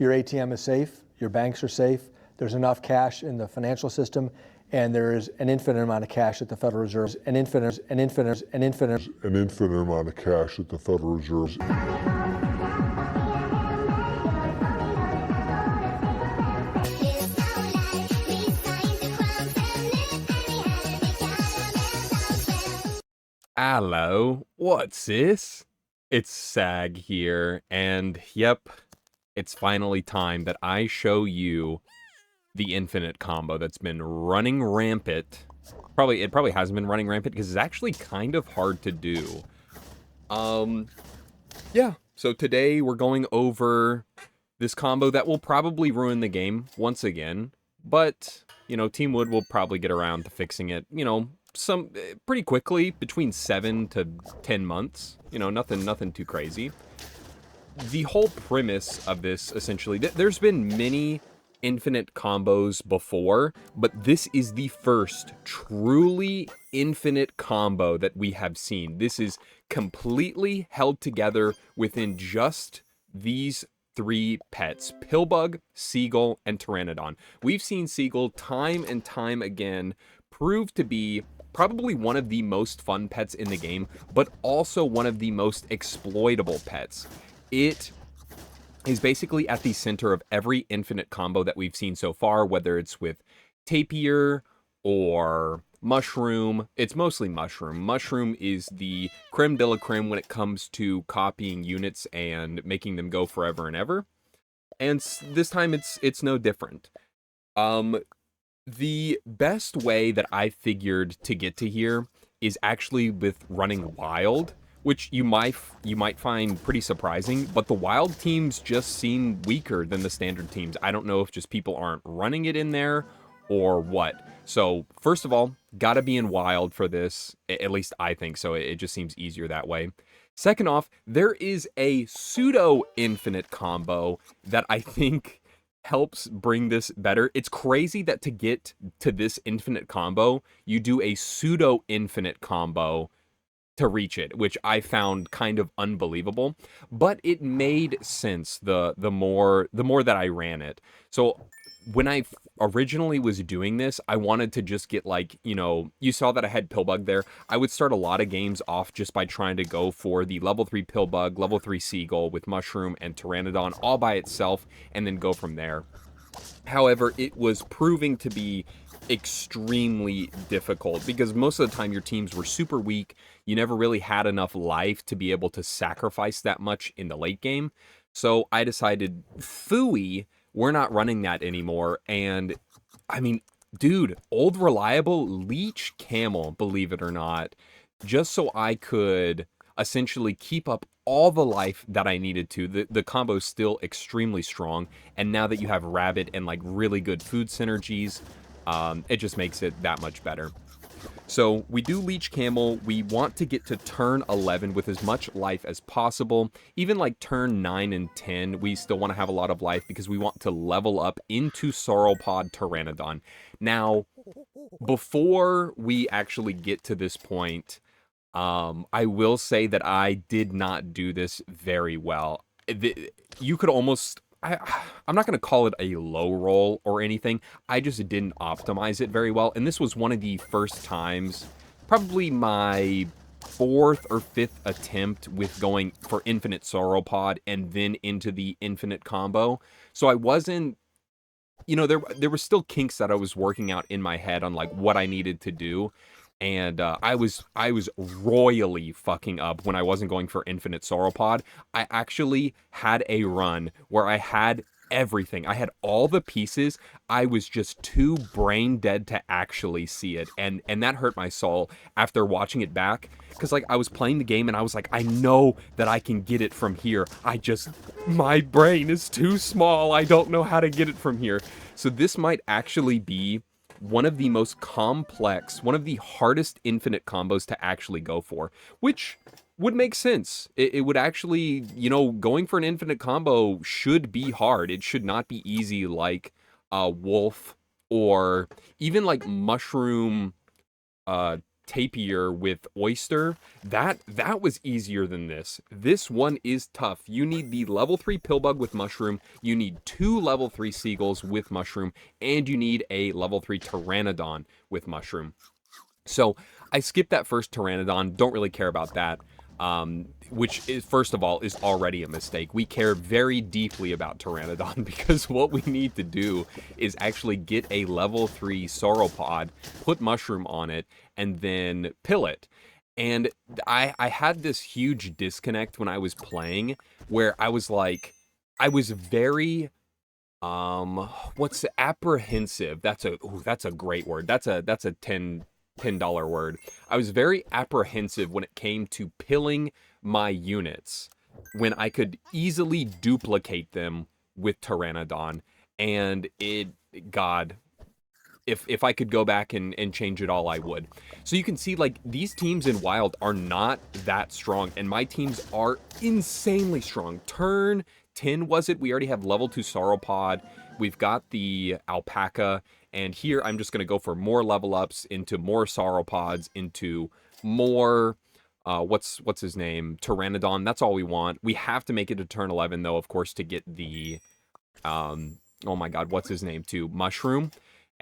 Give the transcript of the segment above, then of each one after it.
your ATM is safe, your banks are safe, there's enough cash in the financial system, and there is an infinite amount of cash at the Federal Reserve, an infinite amount of cash at the Federal Reserve. Hello, what's this? It's Sag here, and yep, it's finally time that I show you the infinite combo that's been running rampant. It probably hasn't been running rampant because it's actually kind of hard to do. Yeah, so today we're going over this combo that will probably ruin the game once again, but, you know, Team Wood will probably get around to fixing it, you know, pretty quickly, between 7 to 10 months. You know, nothing too crazy. The whole premise of this, essentially, there's been many infinite combos before, but this is the first truly infinite combo that we have seen. This is completely held together within just these 3 pets: Pillbug, Seagull, and Pteranodon. We've seen Seagull time and time again prove to be probably one of the most fun pets in the game, but also one of the most exploitable pets. It is basically at the center of every infinite combo that we've seen so far, whether it's with Tapir or Mushroom. It's mostly Mushroom. Mushroom is the creme de la creme when it comes to copying units and making them go forever and ever. And this time it's no different. The best way that I figured to get to here is actually with running Wild, which you might find pretty surprising, but the Wild teams just seem weaker than the standard teams. I don't know if just people aren't running it in there or what. So first of all, gotta be in Wild for this. At least I think so. It just seems easier that way. Second off, there is a pseudo infinite combo that I think helps bring this better. It's crazy that to get to this infinite combo, you do a pseudo infinite combo to reach it, which I found kind of unbelievable, but it made sense the more that I ran it. So when I originally was doing this, I wanted to just get, like, you know, you saw that I had Pillbug there. I would start a lot of games off just by trying to go for the level 3 Pillbug, level 3 Seagull with Mushroom and Pteranodon all by itself, and then go from there. However, it was proving to be extremely difficult because most of the time your teams were super weak. You never really had enough life to be able to sacrifice that much in the late game. So I decided, phooey, we're not running that anymore. And I mean, dude, old reliable Leech Camel, believe it or not, just so I could essentially keep up all the life that I needed to. The combo's still extremely strong, and now that you have Rabbit and, like, really good food synergies, it just makes it that much better. So we do Leech Camel. We want to get to turn 11 with as much life as possible. Even like turn 9 and 10, we still want to have a lot of life because we want to level up into Sauropod Pteranodon. Now, before we actually get to this point, I will say that I did not do this very well. You could almost... I'm not going to call it a low roll or anything. I just didn't optimize it very well. And this was one of the first times, probably my 4th or 5th attempt with going for Infinite Sauropod and then into the Infinite combo. So I wasn't, you know, there were still kinks that I was working out in my head on, like, what I needed to do. And I was royally fucking up when I wasn't going for Infinite Sauropod. I actually had a run where I had everything. I had all the pieces. I was just too brain dead to actually see it. And that hurt my soul after watching it back. Because, like, I was playing the game and I was like, I know that I can get it from here. My brain is too small. I don't know how to get it from here. So this might actually be one of the most complex, one of the hardest infinite combos to actually go for, which would make sense. It would actually, you know, going for an infinite combo should be hard. It should not be easy like Wolf or even like Mushroom Tapir with oyster, that was easier than this. This one is tough. You need the level 3 pillbug with mushroom, you need 2 level 3 seagulls with mushroom, and you need a level 3 pteranodon with mushroom. So I skipped that first pteranodon, don't really care about that. Which is, first of all, is already a mistake. We care very deeply about Pteranodon because what we need to do is actually get a level 3 sauropod, put mushroom on it, and then pill it. And I had this huge disconnect when I was playing where I was like, I was very what's apprehensive. That's a great word. That's a $10 word. I was very apprehensive when it came to pilling my units when I could easily duplicate them with Pteranodon. And God, if I could go back and change it all, I would. So you can see, like, these teams in Wild are not that strong, and my teams are insanely strong. Turn 10, was it? We already have level 2 Sauropod. We've got the Alpaca, and here I'm just going to go for more level ups into more Sauropods, into more, what's his name? Pteranodon. That's all we want. We have to make it to turn 11, though, of course, to get the, oh my god, what's his name, too? Mushroom.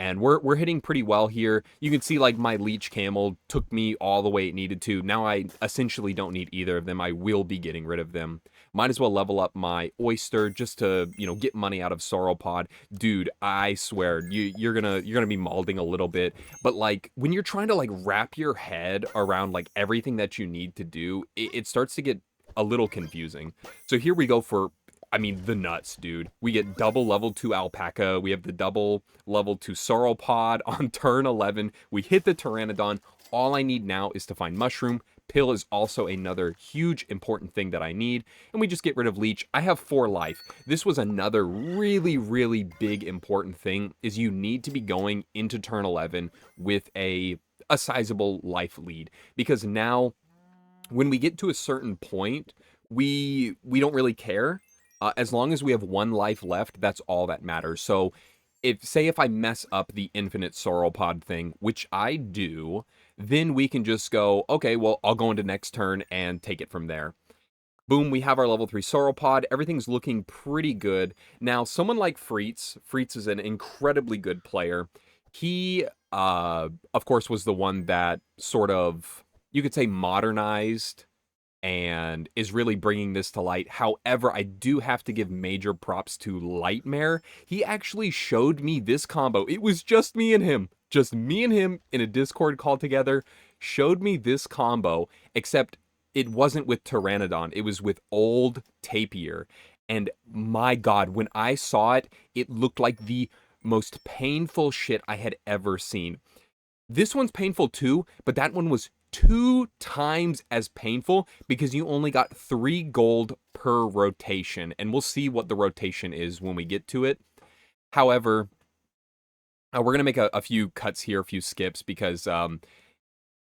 And we're hitting pretty well here. You can see, like, my Leech Camel took me all the way it needed to. Now I essentially don't need either of them. I will be getting rid of them. Might as well level up my Oyster just to, you know, get money out of Sauropod. Dude, I swear, you're gonna be mauling a little bit. But, like, when you're trying to, like, wrap your head around, like, everything that you need to do, it starts to get a little confusing. So here we go for, I mean, the nuts, dude. We get double level 2 Alpaca. We have the double level 2 Sauropod on turn 11. We hit the Pteranodon. All I need now is to find Mushroom. Pill is also another huge important thing that I need. And we just get rid of Leech. I have 4 life. This was another really, really big important thing, is you need to be going into turn 11 with a sizable life lead. Because now, when we get to a certain point, we don't really care. As long as we have 1 life left, that's all that matters. So, if I mess up the infinite Sauropod thing, which I do, then we can just go, okay, well, I'll go into next turn and take it from there. Boom, we have our level 3 Sauropod. Everything's looking pretty good. Now, someone like Freets is an incredibly good player. He, of course, was the one that sort of, you could say, modernized and is really bringing this to light. However, I do have to give major props to Lightmare. He actually showed me this combo. It was just me and him in a Discord call together, showed me this combo, except it wasn't with Pteranodon, it was with old Tapir. And my god, when I saw it, it looked like the most painful shit I had ever seen. This one's painful too, but that one was 2 times as painful because you only got 3 gold per rotation, and we'll see what the rotation is when we get to it. However, we're going to make a few cuts here, a few skips, because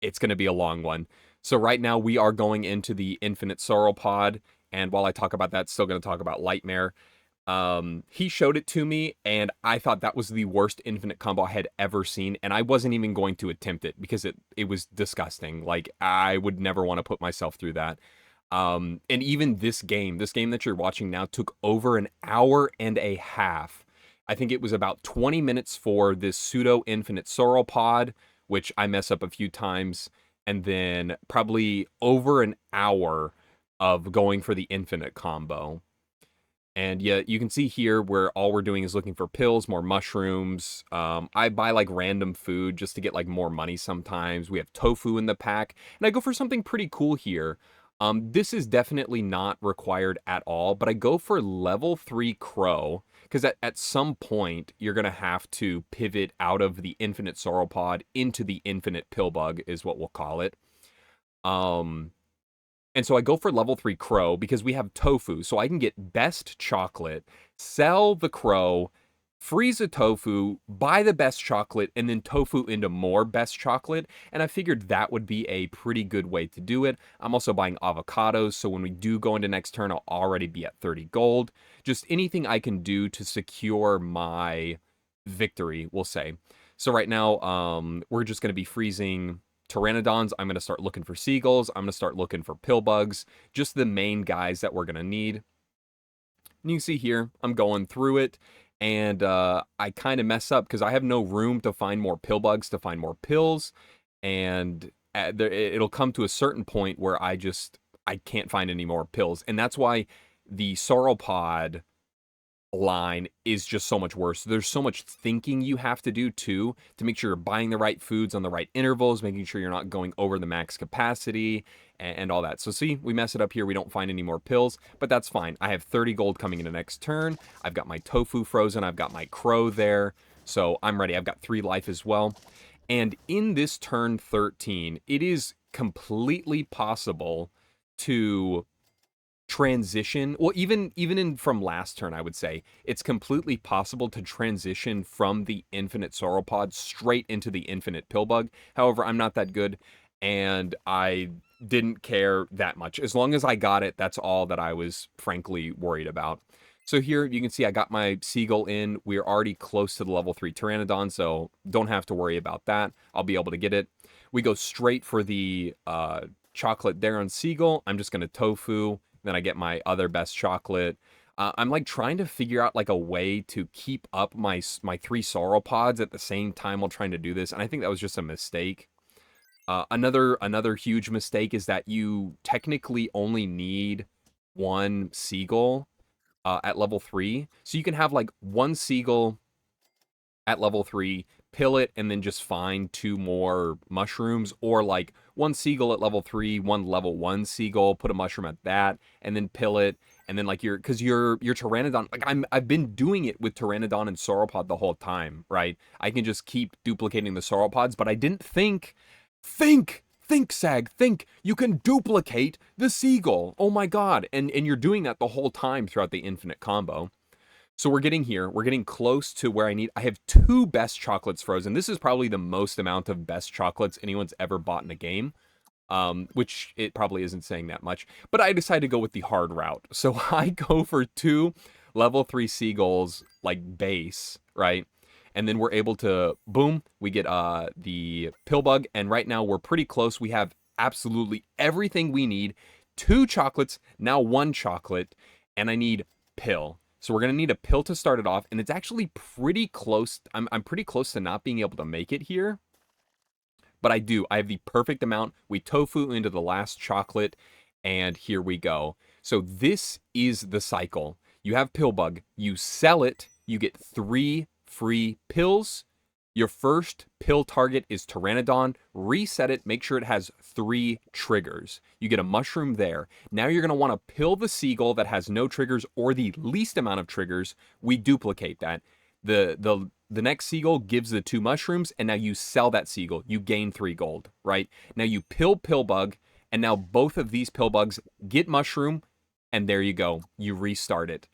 it's going to be a long one. So right now we are going into the Infinite Sauropod, and while I talk about that, still going to talk about Lightmare. He showed it to me, and I thought that was the worst infinite combo I had ever seen, and I wasn't even going to attempt it because it was disgusting. Like, I would never want to put myself through that. And even this game that you're watching now took over an hour and a half. I think it was about 20 minutes for this pseudo infinite Sauropod, which I mess up a few times, and then probably over an hour of going for the infinite combo. And yeah, you can see here where all we're doing is looking for pills, more mushrooms. I buy like random food just to get like more money sometimes. We have tofu in the pack. And I go for something pretty cool here. This is definitely not required at all, but I go for level 3 Crow. Because at some point, you're going to have to pivot out of the infinite Sauropod into the infinite Pillbug is what we'll call it. And so I go for level 3 Crow because we have tofu, so I can get best chocolate, sell the crow, freeze a tofu, buy the best chocolate, and then tofu into more best chocolate. And I figured that would be a pretty good way to do it. I'm also buying avocados, so when we do go into next turn, I'll already be at 30 gold. Just anything I can do to secure my victory, we'll say. So right now, we're just going to be freezing pteranodons, I'm going to start looking for seagulls. I'm going to start looking for pill bugs, just the main guys that we're going to need. And you can see here, I'm going through it, and I kind of mess up because I have no room to find more pill bugs, to find more pills, and it'll come to a certain point where I can't find any more pills, and that's why the sauropod line is just so much worse. There's so much thinking you have to do too to make sure you're buying the right foods on the right intervals, making sure you're not going over the max capacity and all that. So see, we mess it up here. We don't find any more pills, but that's fine. I have 30 gold coming into next turn. I've got my tofu frozen. I've got my crow there. So I'm ready. I've got 3 life as well. And in this turn 13, it is completely possible to transition, well, even in from last turn, I would say it's completely possible to transition from the infinite sauropod straight into the infinite pillbug. However, I'm not that good, and I didn't care that much. As long as I got it, that's all that I was frankly worried about. So here you can see I got my seagull in. We're already close to the level 3 pteranodon, so don't have to worry about that. I'll be able to get it. We go straight for the chocolate there on seagull. I'm just going to tofu. Then I get my other best chocolate. I'm like trying to figure out like a way to keep up my 3 sauropods at the same time while trying to do this, and I think that was just a mistake. Another huge mistake is that you technically only need 1 seagull at level 3, so you can have like 1 seagull at level 3, pill it, and then just find 2 more mushrooms, or like 1 seagull at level 3, 1 level 1 seagull, put a mushroom at that, and then pill it, and then like your pteranodon, like I've been doing it with pteranodon and sauropod the whole time, right? I can just keep duplicating the sauropods, but I didn't think, Sag, you can duplicate the seagull. Oh my god, and you're doing that the whole time throughout the infinite combo. So we're getting close to where I have 2 best chocolates frozen. This is probably the most amount of best chocolates anyone's ever bought in a game, which it probably isn't saying that much. But I decided to go with the hard route. So I go for 2 level 3 seagulls, like base, right? And then we're able to, boom, we get the pill bug. And right now we're pretty close. We have absolutely everything we need. 2 chocolates, now 1 chocolate, and I need pill. So we're going to need a pill to start it off, and it's actually pretty close. I'm pretty close to not being able to make it here. But I do. I have the perfect amount. We tofu into the last chocolate, and here we go. So this is the cycle. You have pill bug. You sell it. You get 3 free pills. Your first pill target is pteranodon. Reset it. Make sure it has 3 triggers. You get a mushroom there. Now you're going to want to pill the seagull that has no triggers or the least amount of triggers. We duplicate that. The next seagull gives the 2 mushrooms, and now you sell that seagull. You gain 3 gold, right? Now you pill bug, and now both of these pill bugs get mushroom, and there you go. You restart it.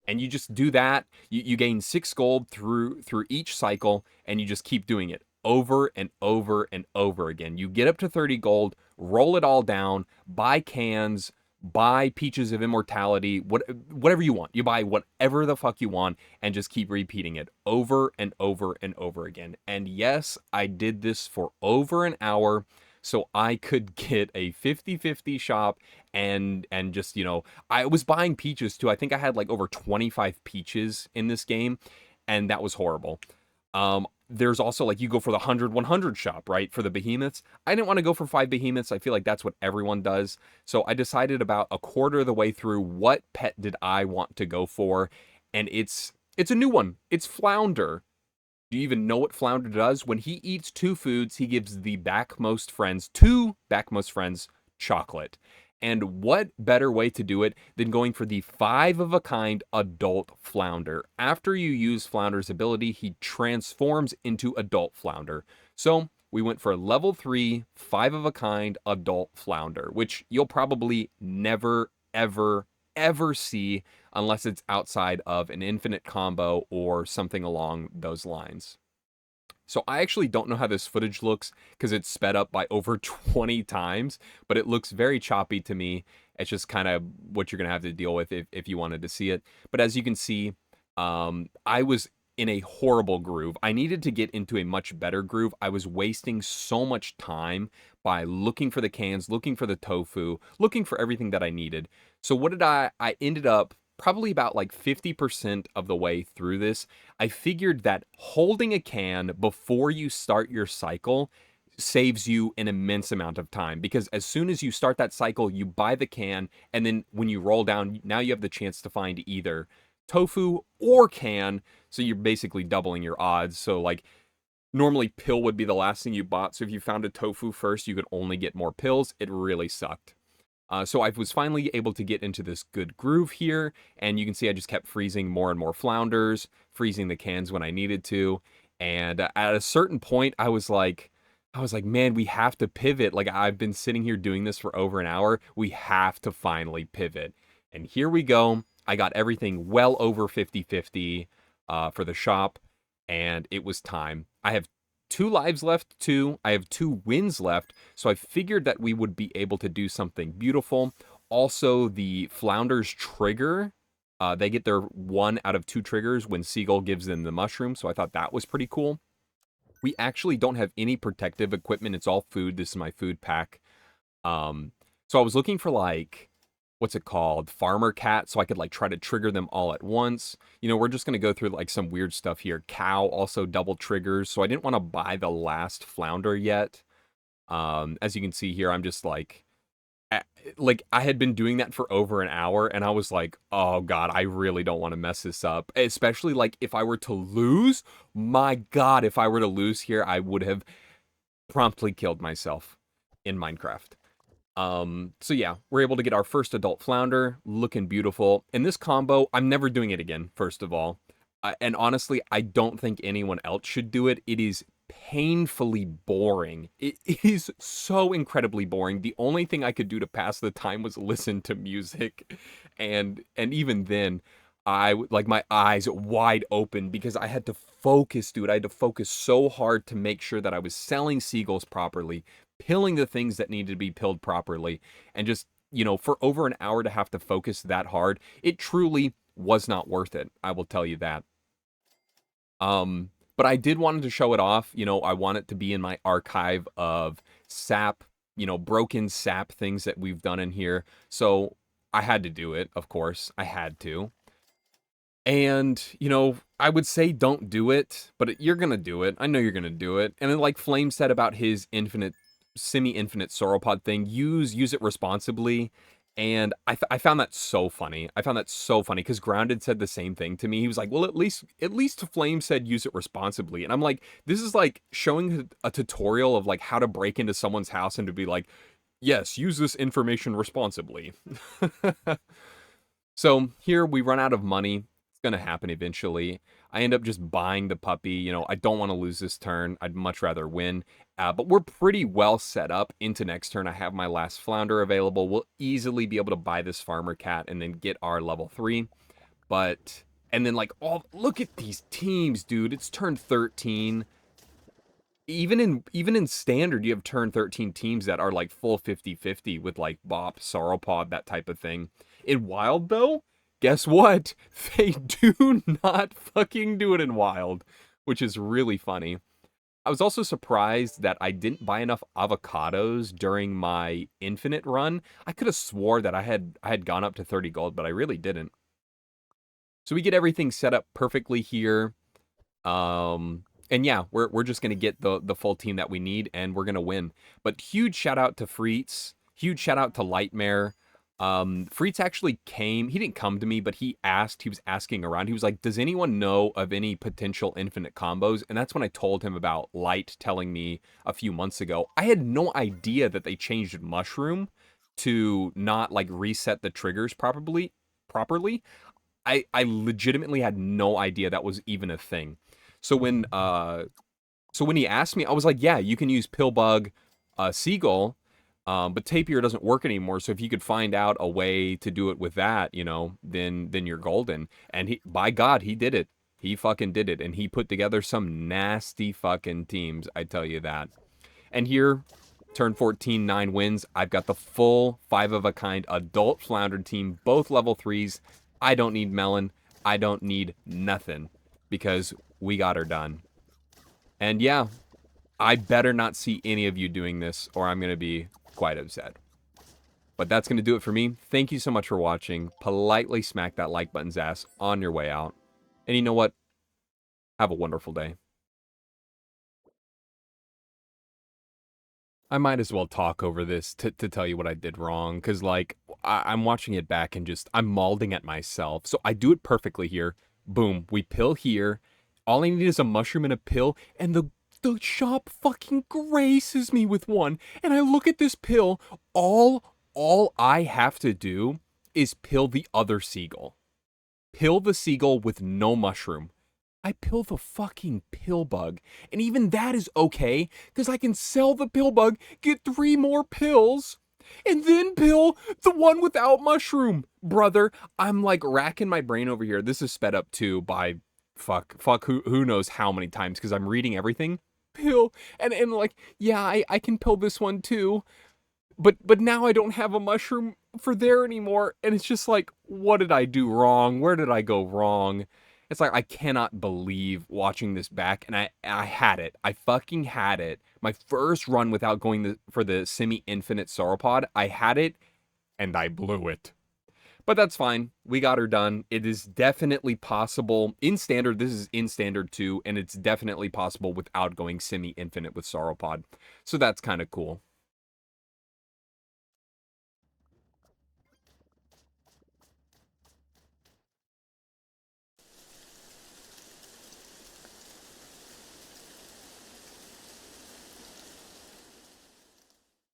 And you just do that. You gain 6 gold through each cycle, and you just keep doing it over and over and over again. You get up to 30 gold, roll it all down, buy cans, buy Peaches of Immortality, whatever you want. You buy whatever the fuck you want, and just keep repeating it over and over and over again. And yes, I did this for over an hour, so I could get a 50-50 shop and just, I was buying peaches too. I think I had like over 25 peaches in this game, and that was horrible. There's also like you go for the 100-100 shop, right? For the behemoths. I didn't want to go for 5 behemoths. I feel like that's what everyone does. So I decided about a quarter of the way through what pet did I want to go for, and it's a new one. It's Flounder. Do you even know what Flounder does? When he eats 2 foods, he gives the 2 backmost friends chocolate. And what better way to do it than going for the 5-of-a-kind adult Flounder? After you use Flounder's ability, he transforms into adult Flounder. So we went for level 3, 5-of-a-kind adult Flounder, which you'll probably never, ever, ever see unless it's outside of an infinite combo or something along those lines. So I actually don't know how this footage looks because it's sped up by over 20 times, but it looks very choppy to me. It's just kind of what you're going to have to deal with if you wanted to see it. But as you can see, I was in a horrible groove. I needed to get into a much better groove. I was wasting so much time by looking for the cans, looking for the tofu, looking for everything that I needed. So what did I ended up probably about like 50% of the way through this. I figured that holding a can before you start your cycle saves you an immense amount of time, because as soon as you start that cycle, you buy the can, and then when you roll down, now you have the chance to find either tofu or can, so you're basically doubling your odds. So like normally pill would be the last thing you bought, so if you found a tofu first, you could only get more pills. It really sucked. So I was finally able to get into this good groove here, and you can see I just kept freezing more and more flounders, freezing the cans when I needed to, and at a certain point, I was like, man, we have to pivot. Like, I've been sitting here doing this for over an hour. We have to finally pivot. And here we go. I got everything well over 50-50 for the shop, and it was time. I have 2 lives left, too. I have 2 wins left, so I figured that we would be able to do something beautiful. Also, the Flounders trigger, they get their 1 out of 2 triggers when Seagull gives them the mushroom, so I thought that was pretty cool. We actually don't have any protective equipment. It's all food. This is my food pack. So I was looking for like, what's it called? Farmer cat, so I could like try to trigger them all at once. You know, we're just going to go through like some weird stuff here. Cow also double triggers, so I didn't want to buy the last flounder yet. As you can see here, I'm just like I had been doing that for over an hour, and I was like, oh god, I really don't want to mess this up, especially like if I were to lose. My god, if I were to lose here, I would have promptly killed myself in Minecraft. So yeah, we're able to get our first adult flounder, looking beautiful. In this combo, I'm never doing it again, first of all. And honestly, I don't think anyone else should do it. It is painfully boring. It is so incredibly boring. The only thing I could do to pass the time was listen to music. And even then, like my eyes wide open because I had to focus, dude. I had to focus so hard to make sure that I was selling seagulls properly, pilling the things that needed to be pilled properly, and just, you know, for over an hour to have to focus that hard, it truly was not worth it. I will tell you that. But I did want to show it off. You know, I want it to be in my archive of sap, you know, broken sap things that we've done in here. So I had to do it, of course. I had to. And, you know, I would say don't do it, but you're going to do it. I know you're going to do it. And then like Flame said about his semi-infinite sauropod thing, use it responsibly. And I found that so funny. I found that so funny because Grounded said the same thing to me. He was like, well, at least Flame said use it responsibly. And I'm like, this is like showing a tutorial of like how to break into someone's house and to be like, yes, use this information responsibly. So here we run out of money. It's going to happen eventually. I end up just buying the puppy. You know, I don't want to lose this turn. I'd much rather win. But we're pretty well set up into next turn. I have my last flounder available. We'll easily be able to buy this farmer cat and then get our level 3. But, and then like, oh, look at these teams, dude. It's turn 13. Even in standard, you have turn 13 teams that are like full 50-50 with like Bop, Sauropod, that type of thing. In Wild, though, guess what? They do not fucking do it in Wild, which is really funny. I was also surprised that I didn't buy enough avocados during my infinite run. I could have swore that I had gone up to 30 gold, but I really didn't. So we get everything set up perfectly here. And yeah, we're just going to get the full team that we need, and we're going to win. But huge shout out to Freets. Huge shout out to Lightmare. Freets actually came. He didn't come to me, but he was asking around. He was like, does anyone know of any potential infinite combos? And that's when I told him about Light telling me a few months ago. I had no idea that they changed Mushroom to not like reset the triggers properly. I legitimately had no idea that was even a thing. So when he asked me, I was like, yeah, you can use Pillbug, Seagull, but Tapir doesn't work anymore. So if you could find out a way to do it with that, you know, then you're golden. And by God, he did it. He fucking did it. And he put together some nasty fucking teams, I tell you that. And here, turn 14, 9 wins. I've got the full 5-of-a-kind adult Flounder team, both level 3s. I don't need Melon. I don't need nothing. because we got her done. And yeah, I better not see any of you doing this or I'm going to be quite upset. But that's going to do it for me. Thank you so much for watching. Politely smack that like button's ass on your way out. And you know what? Have a wonderful day. I might as well talk over this to tell you what I did wrong, because, like, I'm watching it back and just, I'm mauling at myself. So I do it perfectly here. Boom, we pill here. All I need is a mushroom and a pill, and the shop fucking graces me with one. And I look at this pill, all I have to do is pill the other seagull. Pill the seagull with no mushroom. I pill the fucking pill bug. And even that is okay, because I can sell the pill bug, get 3 more pills, and then pill the one without mushroom. Brother, I'm like racking my brain over here. This is sped up too by who knows how many times, because I'm reading everything. Pill. And like, yeah, I can pill this one too. But now I don't have a mushroom for there anymore. And it's just like, what did I do wrong? Where did I go wrong? It's like, I cannot believe watching this back, and I had it. I fucking had it. My first run without going for the semi-infinite sauropod, I had it, and I blew it. But that's fine. We got her done. It is definitely possible. In standard, this is in standard too, and it's definitely possible without going semi-infinite with sauropod. So that's kind of cool.